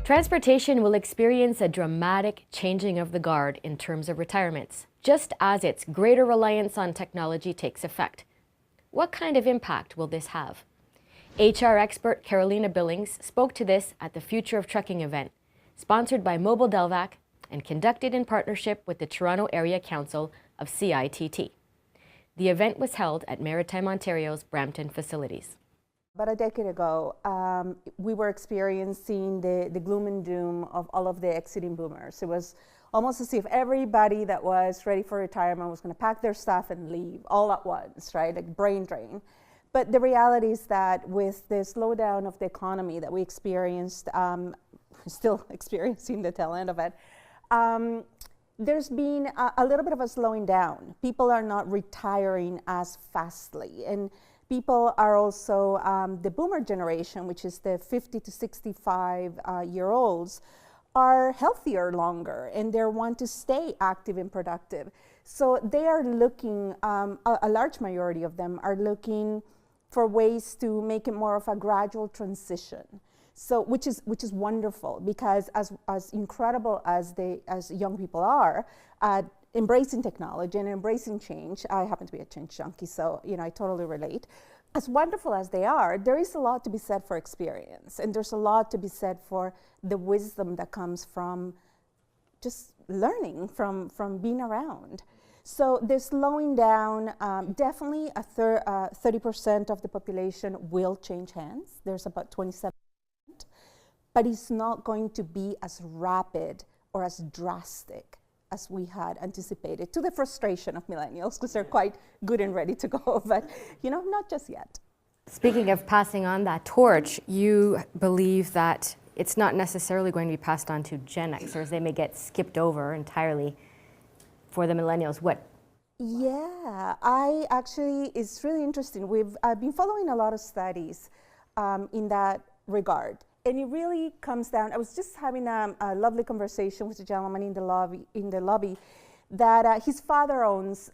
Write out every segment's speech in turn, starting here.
Transportation will experience a dramatic changing of the guard in terms of retirements, just as its greater reliance on technology takes effect. What kind of impact will this have? HR expert Carolina Billings spoke to this at the Future of Trucking event, sponsored by Mobile Delvac and conducted in partnership with the Toronto Area Council of CITT. The event was held at Maritime Ontario's Brampton facilities. About a decade ago, we were experiencing the gloom and doom of all of the exiting boomers. It was almost as if everybody that was ready for retirement was going to pack their stuff and leave all at once, right? Like brain drain. But the reality is that with the slowdown of the economy that we experienced, still experiencing the tail end of it, there's been a little bit of a slowing down. People are not retiring as fastly. And people are also, the boomer generation, which is the 50 to 65 year olds, are healthier longer and they want to stay active and productive. So they are looking, a large majority of them are looking for ways to make it more of a gradual transition. So, which is wonderful, because as incredible as young people are at embracing technology and embracing change, I happen to be a change junkie, so I totally relate. As wonderful as they are, there is a lot to be said for experience, and there's a lot to be said for the wisdom that comes from just learning, from being around. So the slowing down, definitely 30% of the population will change hands. There's about 27%, but it's not going to be as rapid or as drastic as we had anticipated, to the frustration of millennials, because they're quite good and ready to go, but not just yet. Speaking of passing on that torch, you believe that it's not necessarily going to be passed on to Gen Xers. They may get skipped over entirely for the millennials. What? Yeah, it's really interesting. I've been following a lot of studies in that regard. And it really comes down, I was just having a lovely conversation with a gentleman in the lobby that his father owns,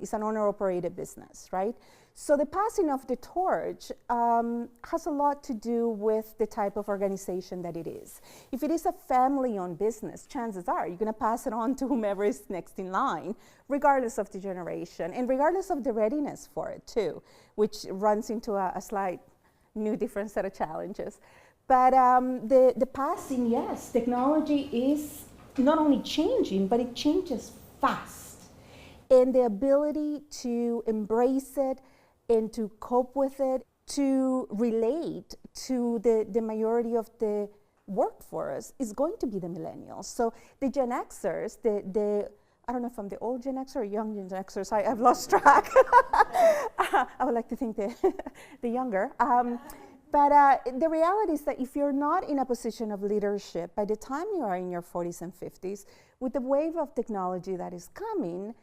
is an owner-operated business, right? So the passing of the torch has a lot to do with the type of organization that it is. If it is a family-owned business, chances are you're gonna pass it on to whomever is next in line, regardless of the generation, and regardless of the readiness for it too, which runs into a slight new different set of challenges. But the passing, yes, technology is not only changing, but it changes fast. And the ability to embrace it and to cope with it, to relate to the majority of the workforce is going to be the millennials. So the Gen Xers, I don't know if I'm the old Gen Xer or young Gen Xers, I've lost track. I would like to think the younger. But the reality is that if you're not in a position of leadership, by the time you are in your 40s and 50s, with the wave of technology that is coming,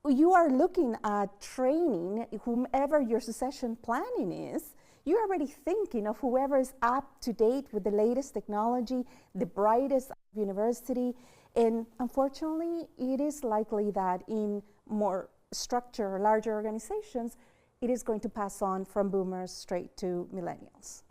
you are looking at training whomever your succession planning is. You're already thinking of whoever is up to date with the latest technology, the brightest university. And unfortunately, it is likely that in more structured, larger organizations, it is going to pass on from boomers straight to millennials.